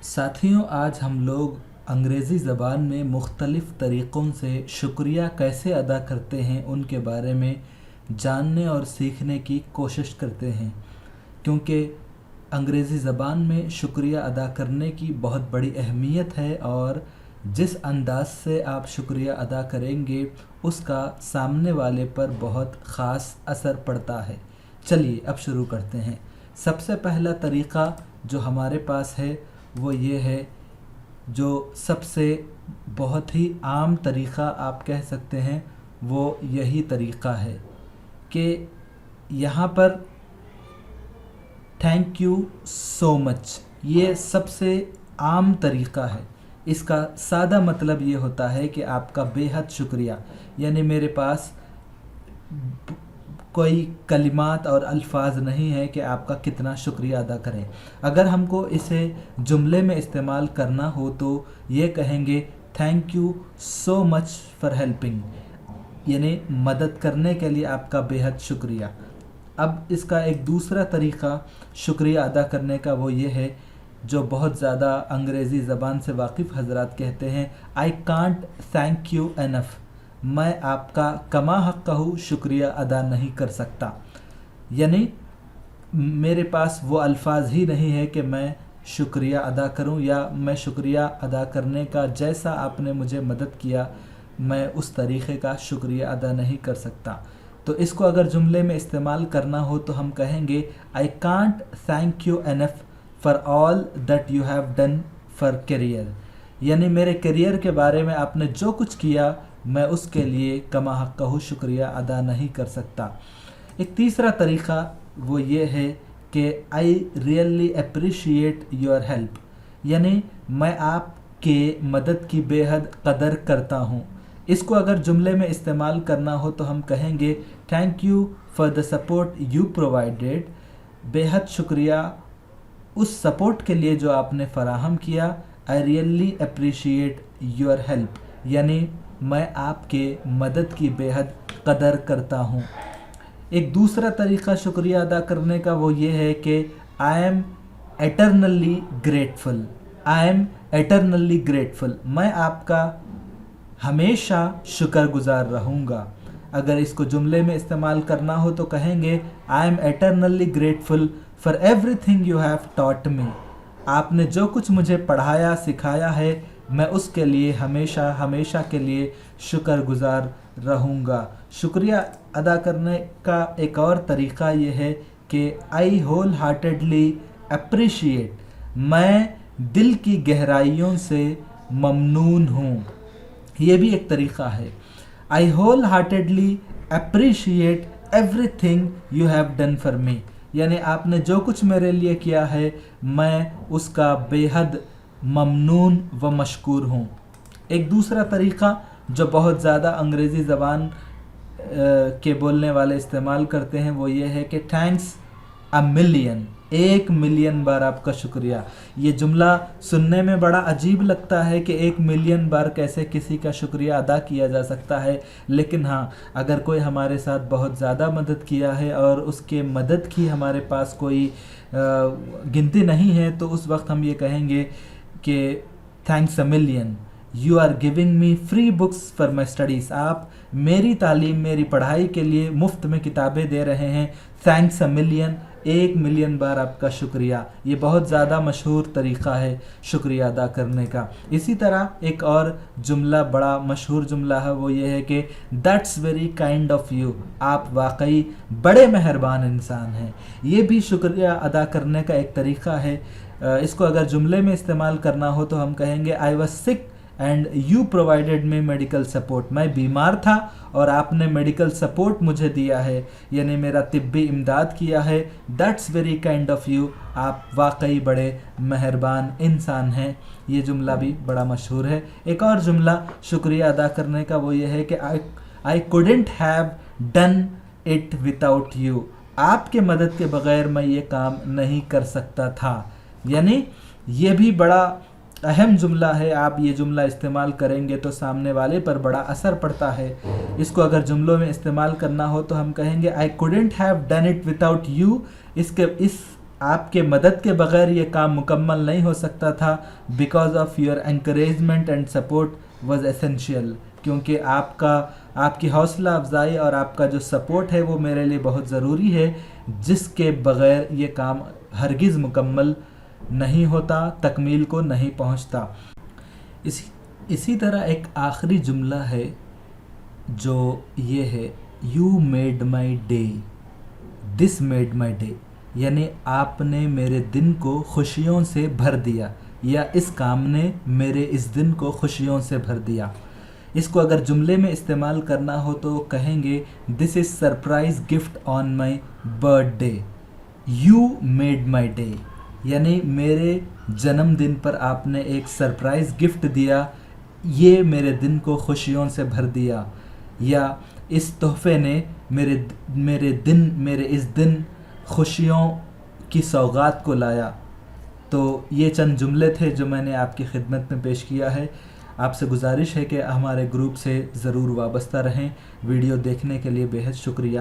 साथियों, आज हम लोग अंग्रेज़ी ज़बान में मुख्तलिफ़ तरीक़ों से शुक्रिया कैसे अदा करते हैं उनके बारे में जानने और सीखने की कोशिश करते हैं, क्योंकि अंग्रेज़ी ज़बान में शुक्रिया अदा करने की बहुत बड़ी अहमियत है और जिस अंदाज़ से आप शुक्रिया अदा करेंगे उसका सामने वाले पर बहुत ख़ास असर पड़ता है। चलिए अब शुरू करते हैं। सबसे पहला तरीक़ा जो हमारे पास है वो ये है, जो सबसे बहुत ही आम तरीक़ा आप कह सकते हैं, वो यही तरीक़ा है कि यहाँ पर थैंक यू सो मच, ये सबसे आम तरीक़ा है। इसका सादा मतलब ये होता है कि आपका बेहद शुक्रिया, यानी मेरे पास कोई कलिमात और अल्फाज नहीं है कि आपका कितना शुक्रिया अदा करें। अगर हमको इसे जुमले में इस्तेमाल करना हो तो ये कहेंगे thank you so much for helping, यानी मदद करने के लिए आपका बेहद शुक्रिया। अब इसका एक दूसरा तरीक़ा शुक्रिया अदा करने का वो ये है, जो बहुत ज़्यादा अंग्रेज़ी ज़बान से वाकिफ़ हज़रात कहते हैं, I can't thank you enough, मैं आपका कमा हक़्क़हू शुक्रिया अदा नहीं कर सकता। यानी मेरे पास वो अल्फाज ही नहीं है कि मैं शुक्रिया अदा करूं, या मैं शुक्रिया अदा करने का जैसा आपने मुझे मदद किया मैं उस तरीक़े का शुक्रिया अदा नहीं कर सकता। तो इसको अगर जुमले में इस्तेमाल करना हो तो हम कहेंगे I can't thank you enough for all that you have done for career, यानी मेरे करियर के बारे में आपने जो कुछ किया मैं उसके लिए कमा हक़्क़हू शुक्रिया अदा नहीं कर सकता। एक तीसरा तरीक़ा वो ये है कि I really appreciate your help, यानी मैं आपके मदद की बेहद कदर करता हूँ। इसको अगर जुमले में इस्तेमाल करना हो तो हम कहेंगे thank you for the support you provided, बेहद शुक्रिया उस सपोर्ट के लिए जो आपने फ़राहम किया। I really appreciate your help, यानी मैं आपके मदद की बेहद कदर करता हूँ। एक दूसरा तरीक़ा शुक्रिया अदा करने का वो ये है कि I am eternally grateful, I am eternally grateful, मैं आपका हमेशा शुक्रगुज़ार रहूँगा। अगर इसको जुमले में इस्तेमाल करना हो तो कहेंगे I am eternally grateful for everything you have taught me, आपने जो कुछ मुझे पढ़ाया सिखाया है मैं उसके लिए हमेशा हमेशा के लिए शुक्रगुज़ार रहूँगा। शुक्रिया अदा करने का एक और तरीक़ा ये है कि आई होल हार्टेडली अप्रिशिएट, मैं दिल की गहराइयों से ममनून हूँ, ये भी एक तरीक़ा है। I wholeheartedly appreciate everything you have done for me, यानी आपने जो कुछ मेरे लिए किया है मैं उसका बेहद ममनून व मशकूर हूँ। एक दूसरा तरीक़ा जो बहुत ज़्यादा अंग्रेज़ी ज़बान के बोलने वाले इस्तेमाल करते हैं वो ये है कि थैंक्स अ मिलियन, 1 मिलियन बार आपका शुक्रिया। ये जुमला सुनने में बड़ा अजीब लगता है कि 1 मिलियन बार कैसे किसी का शुक्रिया अदा किया जा सकता है, लेकिन हाँ, अगर कोई हमारे साथ बहुत ज़्यादा मदद किया है और उसके मदद की हमारे पास कोई गिनती नहीं है तो उस वक्त हम ये कहेंगे कि thanks a million, you are giving me free books for my studies, आप मेरी तालीम मेरी पढ़ाई के लिए मुफ्त में किताबें दे रहे हैं। थैंक्स अ मिलियन, 1 मिलियन बार आपका शुक्रिया। ये बहुत ज़्यादा मशहूर तरीक़ा है शुक्रिया अदा करने का। इसी तरह एक और जुमला बड़ा मशहूर जुमला है, वो ये है कि that's very kind of you, आप वाकई बड़े मेहरबान इंसान हैं। ये भी शुक्रिया अदा करने का एक तरीक़ा है। इसको अगर जुमले में इस्तेमाल करना हो तो हम कहेंगे I was sick and you provided me medical support, मैं बीमार था और आपने मेडिकल सपोर्ट मुझे दिया है, यानी मेरा तिब्बी इमदाद किया है। That's very kind of you, आप वाकई बड़े मेहरबान इंसान हैं। ये जुमला भी बड़ा मशहूर है। एक और जुमला शुक्रिया अदा करने का वो ये है कि I couldn't have done it without you, आपके मदद के बग़ैर मैं ये काम नहीं कर सकता था, यानी ये भी बड़ा अहम जुमला है। आप ये जुमला इस्तेमाल करेंगे तो सामने वाले पर बड़ा असर पड़ता है। इसको अगर जुमलों में इस्तेमाल करना हो तो हम कहेंगे I couldn't have done it without you, इस آپ کے مدد کے بغیر یہ کام مکمل نہیں ہو سکتا تھا. Because of your encouragement and support was essential. کیونکہ آپ کی حوصلہ افزائی اور آپ کا جو سپورٹ ہے وہ میرے لیے بہت ضروری ہے، جس کے بغیر یہ کام ہرگز مکمل نہیں ہوتا، تکمیل کو نہیں پہنچتا. اسی طرح ایک آخری جملہ ہے جو یہ ہے، you made my day, this made my day, یعنی آپ نے میرے دن کو خوشیوں سے بھر دیا، یا اس کام نے میرے اس دن کو خوشیوں سے بھر دیا. اس کو اگر جملے میں استعمال کرنا ہو تو کہیں گے this is surprise gift on my birthday, you made my day, یعنی میرے جنم دن پر آپ نے ایک سرپرائز گفٹ دیا، یہ میرے دن کو خوشیوں سے بھر دیا، یا اس تحفے نے میرے اس دن خوشیوں کی سوغات کو لایا. تو یہ چند جملے تھے جو میں نے آپ کی خدمت میں پیش کیا ہے. آپ سے گزارش ہے کہ ہمارے گروپ سے ضرور وابستہ رہیں. ویڈیو دیکھنے کے لیے بے حد شکریہ.